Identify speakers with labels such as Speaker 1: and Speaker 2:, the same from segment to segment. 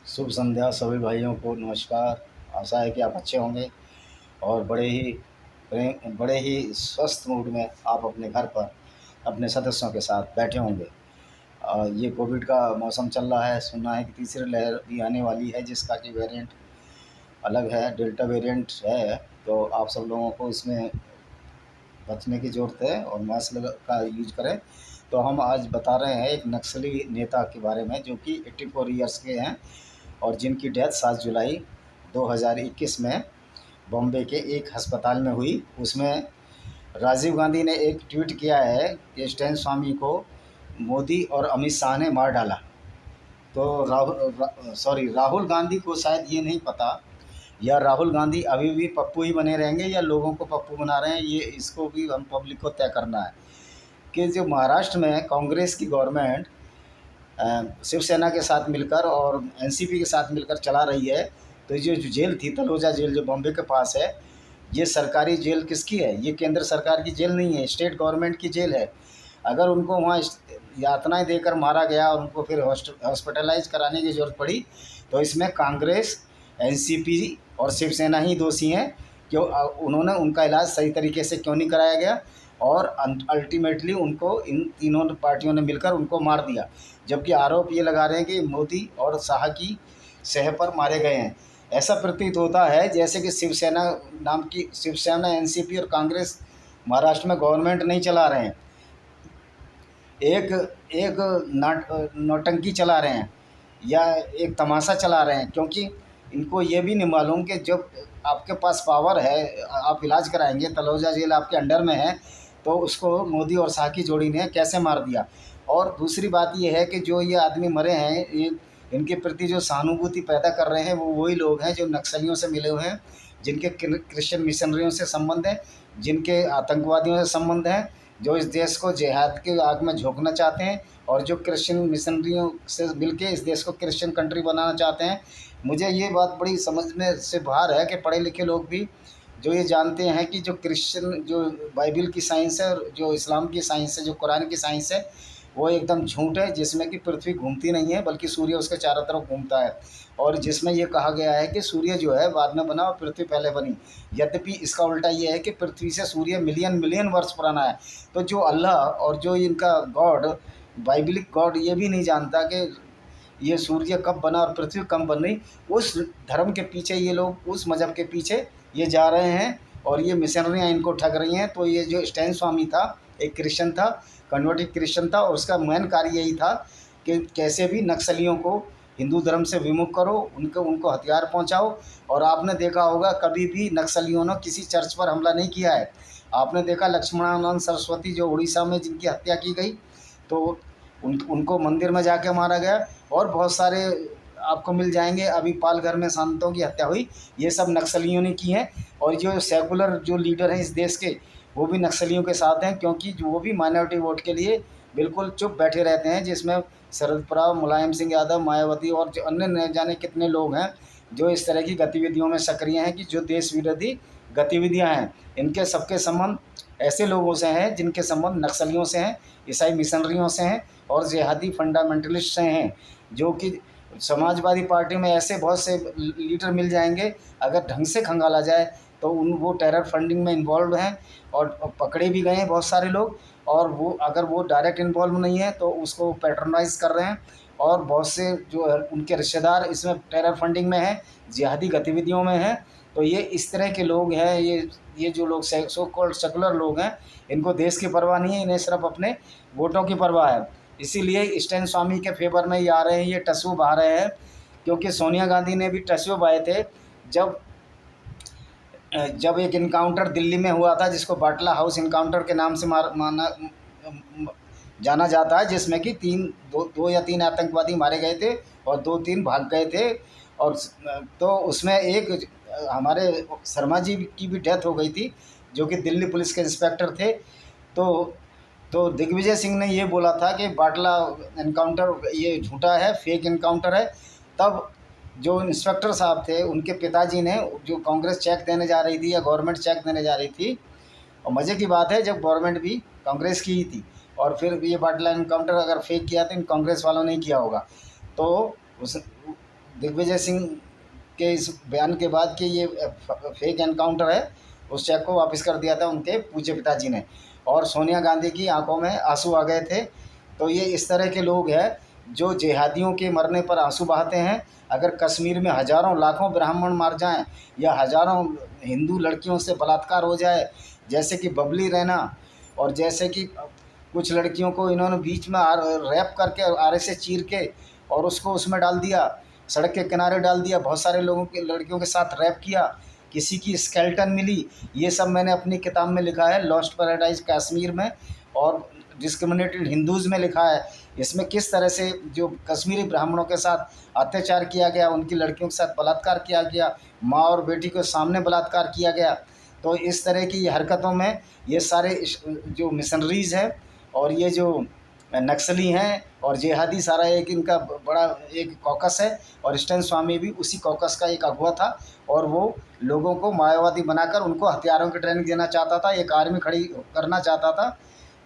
Speaker 1: शुभ संध्या सभी भाइयों को नमस्कार। आशा है कि आप अच्छे होंगे और बड़े ही स्वस्थ मूड में आप अपने घर पर अपने सदस्यों के साथ बैठे होंगे। ये कोविड का मौसम चल रहा है, सुना है कि तीसरी लहर भी आने वाली है जिसका कि वेरिएंट अलग है, डेल्टा वेरिएंट है। तो आप सब लोगों को इसमें बचने की ज़रूरत है और मास्क का यूज करें। तो हम आज बता रहे हैं एक नक्सली नेता के बारे में जो कि 84 ईयर्स के हैं और जिनकी डेथ 7 जुलाई 2021 में बॉम्बे के एक अस्पताल में हुई। उसमें राजीव गांधी ने एक ट्वीट किया है कि स्टैन स्वामी को मोदी और अमित शाह ने मार डाला। तो राहुल गांधी को शायद ये नहीं पता, या राहुल गांधी अभी भी पप्पू ही बने रहेंगे या लोगों को पप्पू बना रहे हैं, ये इसको भी हम पब्लिक को तय करना है। कि जो महाराष्ट्र में कांग्रेस की गवर्नमेंट शिवसेना के साथ मिलकर और एनसीपी के साथ मिलकर चला रही है, तो ये जो जेल थी तलोजा जेल जो बॉम्बे के पास है, ये सरकारी जेल किसकी है? ये केंद्र सरकार की जेल नहीं है, स्टेट गवर्नमेंट की जेल है। अगर उनको वहाँ यातनाएं देकर मारा गया और उनको फिर हॉस्पिटलाइज कराने की ज़रूरत पड़ी, तो इसमें कांग्रेस, एनसीपी और शिवसेना ही दोषी हैं। क्यों उन्होंने उनका इलाज सही तरीके से क्यों नहीं कराया गया और अल्टीमेटली उनको इन तीनों पार्टियों ने मिलकर उनको मार दिया। जबकि आरोप ये लगा रहे हैं कि मोदी और शाह की सह पर मारे गए हैं। ऐसा प्रतीत होता है जैसे कि शिवसेना, एनसीपी और कांग्रेस महाराष्ट्र में गवर्नमेंट नहीं चला रहे हैं, एक एक नौटंकी चला रहे हैं या एक तमाशा चला रहे हैं। क्योंकि इनको ये भी नहीं मालूम कि जब आपके पास पावर है, आप इलाज कराएंगे, तलोजा जेल आपके अंडर में है, तो उसको मोदी और शाह की जोड़ी ने कैसे मार दिया। और दूसरी बात ये है कि जो ये आदमी मरे हैं, ये इनके प्रति जो सहानुभूति पैदा कर रहे हैं वो वही लोग हैं जो नक्सलियों से मिले हुए हैं, जिनके क्रिश्चियन मिशनरियों से संबंध है, जिनके आतंकवादियों से संबंध है, जो इस देश को जिहाद की आग में झोंकना चाहते हैं और जो क्रिश्चियन मिशनरियों से मिलके इस देश को क्रिश्चियन कंट्री बनाना चाहते हैं। मुझे ये बात बड़ी समझ में से बाहर है कि पढ़े लिखे लोग भी जो ये जानते हैं कि जो क्रिश्चियन जो बाइबिल की साइंस है और जो इस्लाम की साइंस है, जो कुरान की साइंस है, वो एकदम झूठ है, जिसमें कि पृथ्वी घूमती नहीं है बल्कि सूर्य उसके चारों तरफ घूमता है। और जिसमें ये कहा गया है कि सूर्य जो है बाद में बना और पृथ्वी पहले बनी। यद्यपि इसका उल्टा ये है कि पृथ्वी से सूर्य मिलियन मिलियन वर्ष पुराना है। तो जो अल्लाह और जो इनका गॉड, बाइबलिक गॉड, ये भी नहीं जानता कि ये सूर्य कब बना और पृथ्वी कब बन रही। उस धर्म के पीछे ये लोग, उस मज़हब के पीछे ये जा रहे हैं और ये मिशनरियाँ इनको ठग रही हैं। तो ये जो स्टैन स्वामी था, एक क्रिश्चियन था, कन्वर्टेड क्रिश्चियन था, और उसका मेन कार्य यही था कि कैसे भी नक्सलियों को हिंदू धर्म से विमुख करो, उनको हथियार पहुंचाओ। और आपने देखा होगा कभी भी नक्सलियों ने किसी चर्च पर हमला नहीं किया है। आपने देखा लक्ष्मणानंद सरस्वती जो उड़ीसा में जिनकी हत्या की गई, तो उनको मंदिर में जाके मारा गया। और बहुत सारे आपको मिल जाएंगे, अभी पालघर में संतों की हत्या हुई, ये सब नक्सलियों ने की है। और जो सेकुलर जो लीडर हैं इस देश के, वो भी नक्सलियों के साथ हैं, क्योंकि जो वो भी माइनॉरिटी वोट के लिए बिल्कुल चुप बैठे रहते हैं, जिसमें शरद पवार, मुलायम सिंह यादव, मायावती और जो अन्य न जाने कितने लोग हैं जो इस तरह की गतिविधियों में सक्रिय हैं कि जो देश विरोधी गतिविधियां हैं। इनके सबके संबंध ऐसे लोगों से हैं जिनके संबंध नक्सलियों से हैं, ईसाई मिशनरियों से हैं और जिहादी फंडामेंटलिस्ट से हैं। जो कि समाजवादी पार्टी में ऐसे बहुत से लीडर मिल जाएंगे, अगर ढंग से खंगाला जाए तो वो टेरर फंडिंग में इन्वॉल्व हैं और पकड़े भी गए हैं बहुत सारे लोग। और वो अगर वो डायरेक्ट इन्वॉल्व नहीं है तो उसको पैट्रोनाइज कर रहे हैं। और बहुत से जो है उनके रिश्तेदार इसमें टेरर फंडिंग में हैं, जिहादी गतिविधियों में हैं। तो ये इस तरह के लोग हैं, ये जो लोग सो कॉल्ड सेकुलर लोग हैं, इनको देश की परवाह नहीं है, इन्हें सिर्फ अपने वोटों की परवाह है। इसीलिए स्टैन स्वामी के फेवर में ये आ रहे हैं, ये टसू बहा रहे हैं। क्योंकि सोनिया गांधी ने भी टसू बहाए थे जब जब एक इनकाउंटर दिल्ली में हुआ था, जिसको बाटला हाउस इनकाउंटर के नाम से जाना जाता है, जिसमें कि दो या तीन आतंकवादी मारे गए थे और 2-3 भाग गए थे। और तो उसमें एक हमारे शर्मा जी की भी डेथ हो गई थी, जो कि दिल्ली पुलिस के इंस्पेक्टर थे। तो तो दिग्विजय सिंह ने ये बोला था कि बाटला एनकाउंटर ये झूठा है, फेक एनकाउंटर है। तब जो इंस्पेक्टर साहब थे, उनके पिताजी ने, जो कांग्रेस चेक देने जा रही थी या गवर्नमेंट चेक देने जा रही थी, और मज़े की बात है जब गवर्नमेंट भी कांग्रेस की ही थी, और फिर ये बाटला एनकाउंटर अगर फेक किया तो इन कांग्रेस वालों ने किया होगा। तो उस दिग्विजय सिंह के इस बयान के बाद कि ये फेक एनकाउंटर है, उस चेक को वापस कर दिया था उनके पूज्य पिताजी ने, और सोनिया गांधी की आंखों में आंसू आ गए थे। तो ये इस तरह के लोग हैं जो जिहादियों के मरने पर आंसू बहाते हैं। अगर कश्मीर में हज़ारों लाखों ब्राह्मण मार जाएं या हज़ारों हिंदू लड़कियों से बलात्कार हो जाए, जैसे कि बबली रैना, और जैसे कि कुछ लड़कियों को इन्होंने बीच में रैप करके आरे से चीर के और उसको उसमें डाल दिया, सड़क के किनारे डाल दिया, बहुत सारे लोगों के लड़कियों के साथ रैप किया, किसी की स्केल्टन मिली, ये सब मैंने अपनी किताब में लिखा है लॉस्ट पैराडाइज कश्मीर में, और डिस्क्रिमिनेटेड हिंदूज़ में लिखा है। इसमें किस तरह से जो कश्मीरी ब्राह्मणों के साथ अत्याचार किया गया, उनकी लड़कियों के साथ बलात्कार किया गया, माँ और बेटी के सामने बलात्कार किया गया। तो इस तरह की हरकतों में ये सारे जो मिशनरीज़ हैं और ये जो नक्सली हैं और जिहादी, सारा एक इनका बड़ा एक कॉकस है, और स्टैन स्वामी भी उसी कॉकस का एक अगुवा था, और वो लोगों को मायावादी बनाकर उनको हथियारों की ट्रेनिंग देना चाहता था, एक आर्मी खड़ी करना चाहता था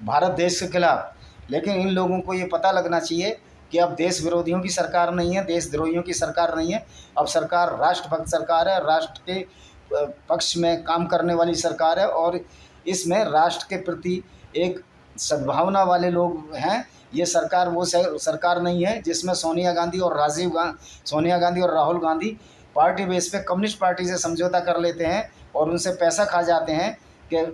Speaker 1: भारत देश के खिलाफ। लेकिन इन लोगों को ये पता लगना चाहिए कि अब देश विरोधियों की सरकार नहीं है, देशद्रोहियों की सरकार नहीं है, अब सरकार राष्ट्रभक्त सरकार है, राष्ट्र के पक्ष में काम करने वाली सरकार है, और इसमें राष्ट्र के प्रति एक सद्भावना वाले लोग हैं। ये सरकार वो सरकार नहीं है जिसमें सोनिया गांधी और राहुल गांधी पार्टी बेस पे कम्युनिस्ट पार्टी से समझौता कर लेते हैं और उनसे पैसा खा जाते हैं, कि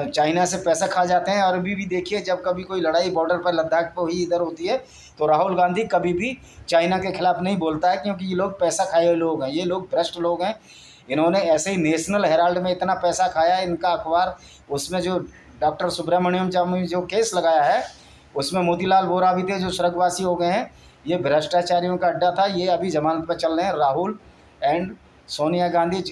Speaker 1: चाइना से पैसा खा जाते हैं। और अभी भी देखिए, जब कभी कोई लड़ाई बॉर्डर पर लद्दाख पर हुई इधर होती है, तो राहुल गांधी कभी भी चाइना के खिलाफ नहीं बोलता है, क्योंकि ये लोग पैसा खाए हुए लोग हैं, ये लोग भ्रष्ट लोग हैं। इन्होंने ऐसे ही नेशनल हेराल्ड में इतना पैसा खाया, इनका अखबार, उसमें जो डॉक्टर सुब्रमण्यम स्वामी जो केस लगाया है, उसमें मोतीलाल वोरा भी थे जो स्वर्गवासी हो गए हैं। ये भ्रष्टाचारियों का अड्डा था। ये अभी जमानत पर चल रहे हैं, राहुल एंड सोनिया गांधी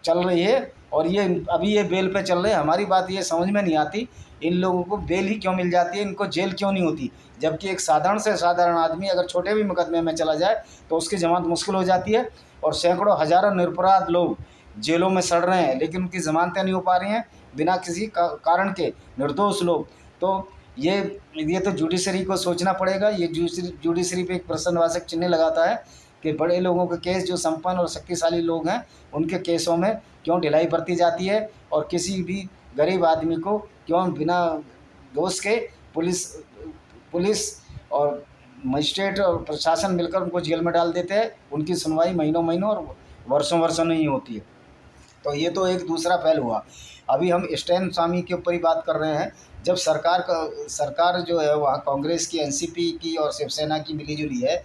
Speaker 1: चल रही है, और ये अभी ये बेल पे चल रहे हैं। हमारी बात ये समझ में नहीं आती, इन लोगों को बेल ही क्यों मिल जाती है, इनको जेल क्यों नहीं होती, जबकि एक साधारण से साधारण आदमी अगर छोटे भी मुकदमे में चला जाए तो उसकी जमानत मुश्किल हो जाती है, और सैकड़ों हज़ारों निरपराध लोग जेलों में सड़ रहे हैं, लेकिन उनकी ज़मानतें नहीं हो पा रही हैं बिना किसी कारण के, निर्दोष लोग। तो ये तो जुडिशरी को सोचना पड़ेगा। ये जुडिशरी पे एक प्रश्नवाचक चिन्ह लगाता है कि बड़े लोगों के केस, जो संपन्न और शक्तिशाली लोग हैं, उनके केसों में क्यों ढिलाई बरती जाती है, और किसी भी गरीब आदमी को क्यों बिना दोष के पुलिस और मजिस्ट्रेट और प्रशासन मिलकर उनको जेल में डाल देते हैं। उनकी सुनवाई महीनों महीनों और वर्षों वर्षों नहीं होती है। तो ये तो एक दूसरा पहलू हुआ। अभी हम स्टैन स्वामी के ऊपर ही बात कर रहे हैं। जब सरकार जो है वहाँ कांग्रेस की, एनसीपी की और शिवसेना की मिलीजुली है,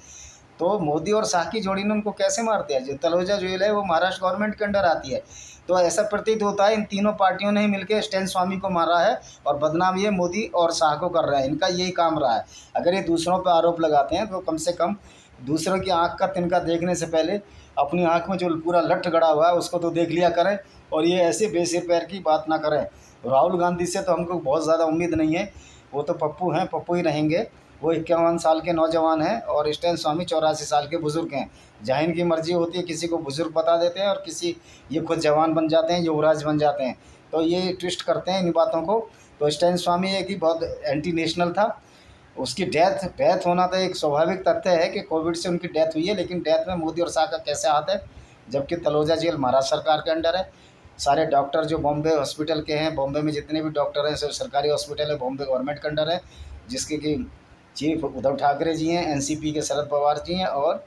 Speaker 1: तो मोदी और शाह की जोड़ी ने उनको कैसे मार दिया। जो तलोजा जेल है वो महाराष्ट्र गवर्नमेंट के अंडर आती है। तो ऐसा प्रतीत होता है इन तीनों पार्टियों ने ही मिलकर स्टैन स्वामी को मारा है, और बदनाम ये मोदी और शाह को कर रहे हैं। इनका यही काम रहा है। अगर ये दूसरों पर आरोप लगाते हैं तो कम से कम दूसरों की आँख का तिनका देखने से पहले अपनी आँख में जो पूरा लठ गड़ा हुआ है उसको तो देख लिया करें, और ये ऐसे बेसिर पैर की बात ना करें। राहुल गांधी से तो हमको बहुत ज़्यादा उम्मीद नहीं है, वो तो पप्पू हैं, पप्पू ही रहेंगे। वो 51 साल के नौजवान हैं और स्टैन स्वामी 84 साल के बुज़ुर्ग हैं। जहाँ इनकी मर्ज़ी होती है, किसी को बुज़ुर्ग बता देते हैं और किसी ये खुद जवान बन जाते हैं, युवराज बन जाते हैं। तो ये ट्विस्ट करते हैं इन बातों को। तो स्टैन स्वामी एक ही बहुत एंटी नेशनल था। उसकी डेथ होना तो एक स्वाभाविक तथ्य है कि कोविड से उनकी डेथ हुई है, लेकिन डेथ में मोदी और शाह का कैसे हाथ है, जबकि तलोजा जेल महाराष्ट्र सरकार के अंडर है। सारे डॉक्टर जो बॉम्बे हॉस्पिटल के हैं, बॉम्बे में जितने भी डॉक्टर हैं सब सरकारी हॉस्पिटल है, बॉम्बे गवर्नमेंट के अंडर है, जिसके कि चीफ उद्धव ठाकरे जी हैं, एनसीपी के शरद पवार जी हैं, और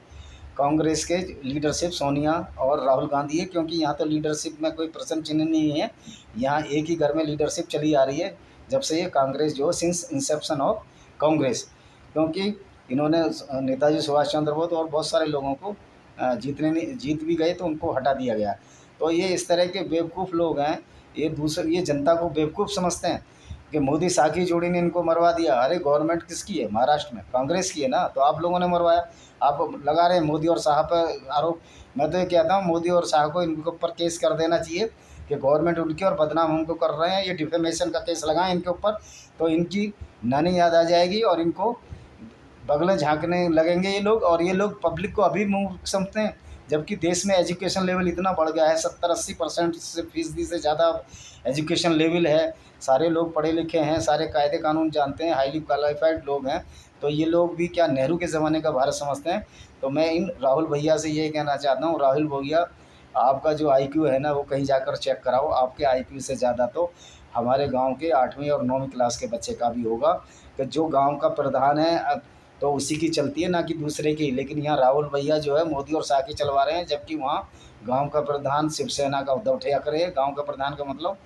Speaker 1: कांग्रेस के लीडरशिप सोनिया और राहुल गांधी है। क्योंकि यहाँ तो लीडरशिप में कोई प्रश्न चिन्ह नहीं है, यहाँ एक ही घर में लीडरशिप चली आ रही है जब से ये कांग्रेस जो सिंस इंसेप्शन ऑफ कांग्रेस। क्योंकि इन्होंने नेताजी सुभाष चंद्र बोस और बहुत सारे लोगों को जीत भी गए तो उनको हटा दिया गया। तो ये इस तरह के बेवकूफ़ लोग हैं। ये जनता को बेवकूफ़ समझते हैं कि मोदी शाह की जोड़ी ने इनको मरवा दिया। अरे गवर्नमेंट किसकी है? महाराष्ट्र में कांग्रेस की है ना, तो आप लोगों ने मरवाया। आप लगा रहे हैं मोदी और शाह पर आरोप। मैं तो ये कहता हूँ मोदी और शाह को इनके ऊपर केस कर देना चाहिए कि गवर्नमेंट उनकी और बदनाम हमको कर रहे हैं। ये डिफेमेशन का केस लगाएं इनके ऊपर, तो इनकी नानी याद आ जाएगी और इनको बगलें झाँकने लगेंगे ये लोग। और ये लोग पब्लिक को अभी मूर्ख समझते हैं, जबकि देश में एजुकेशन लेवल इतना बढ़ गया है, 70-80% से फीसदी से ज़्यादा एजुकेशन लेवल है। सारे लोग पढ़े लिखे हैं, सारे कायदे कानून जानते हैं, हाईली क्वालिफाइड लोग हैं। तो ये लोग भी क्या नेहरू के ज़माने का भारत समझते हैं। तो मैं इन राहुल भैया से ये कहना चाहता हूँ, राहुल भैया आपका जो आईक्यू है ना वो कहीं जाकर चेक कराओ। आपके आईक्यू से ज़्यादा तो हमारे गांव के 8वीं और 9वीं क्लास के बच्चे का भी होगा, कि जो गांव का प्रधान है तो उसी की चलती है, ना कि दूसरे की। लेकिन यहाँ राहुल भैया जो है मोदी और शाह की चलवा रहे हैं, जबकि वहाँ गांव का प्रधान शिवसेना का उद्धव ठाकरे है। गांव का प्रधान का मतलब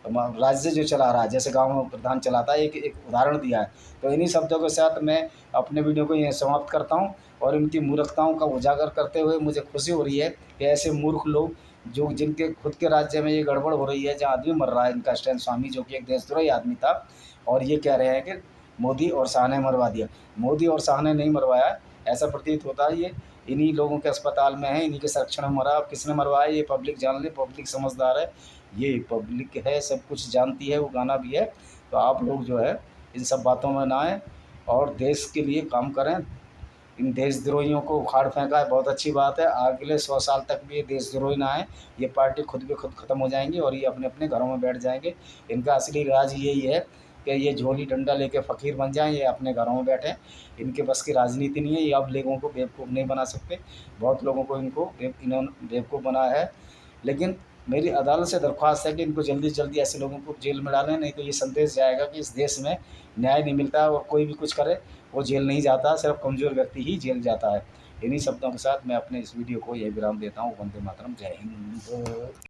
Speaker 1: राज्य जो चला रहा है, जैसे गांव में प्रधान चलाता है, एक एक उदाहरण दिया है। तो इन्हीं शब्दों के साथ मैं अपने वीडियो को यहीं समाप्त करता हूँ। और इनकी मूर्खताओं का उजागर करते हुए मुझे खुशी हो रही है कि ऐसे मूर्ख लोग जो जिनके खुद के राज्य में ये गड़बड़ हो रही है, जहाँ आदमी मर रहा है, इनका स्टैंड स्वामी जो कि एक देशद्रोही आदमी था, और ये कह रहे हैं कि मोदी और शाह ने मरवा दिया। मोदी और शाह ने नहीं मरवाया, ऐसा प्रतीत होता है। ये इन्हीं लोगों के अस्पताल में है, इन्हीं के संरक्षण में मरा। अब किसने मरवाया ये पब्लिक जान ले, पब्लिक समझदार है, ये पब्लिक है, सब कुछ जानती है, वो गाना भी है। तो आप लोग जो है इन सब बातों में ना आएँ और देश के लिए काम करें। इन देशद्रोहियों को उखाड़ फेंका है, बहुत अच्छी बात है। अगले 100 साल तक भी ये देशद्रोही ना आए, ये पार्टी खुद ब खुद ख़त्म हो जाएंगी और ये अपने अपने घरों में बैठ जाएंगे। इनका असली राज यही है कि ये झोली डंडा लेके फ़कीर बन जाएं, ये अपने घरों में बैठें। इनके बस की राजनीति नहीं है, ये अब लोगों को बेवकूफ़ नहीं बना सकते। बहुत लोगों को इन्होंने बेवकूफ़ बनाया है। लेकिन मेरी अदालत से दरख्वास्त है कि इनको जल्दी से जल्दी ऐसे लोगों को जेल में डालें, नहीं तो ये संदेश जाएगा कि इस देश में न्याय नहीं मिलता है और कोई भी कुछ करे वो जेल नहीं जाता, सिर्फ कमज़ोर व्यक्ति ही जेल जाता है। इन्हीं शब्दों के साथ मैं अपने इस वीडियो को यही विराम देता हूँ। वंदे मातरम, जय हिंद।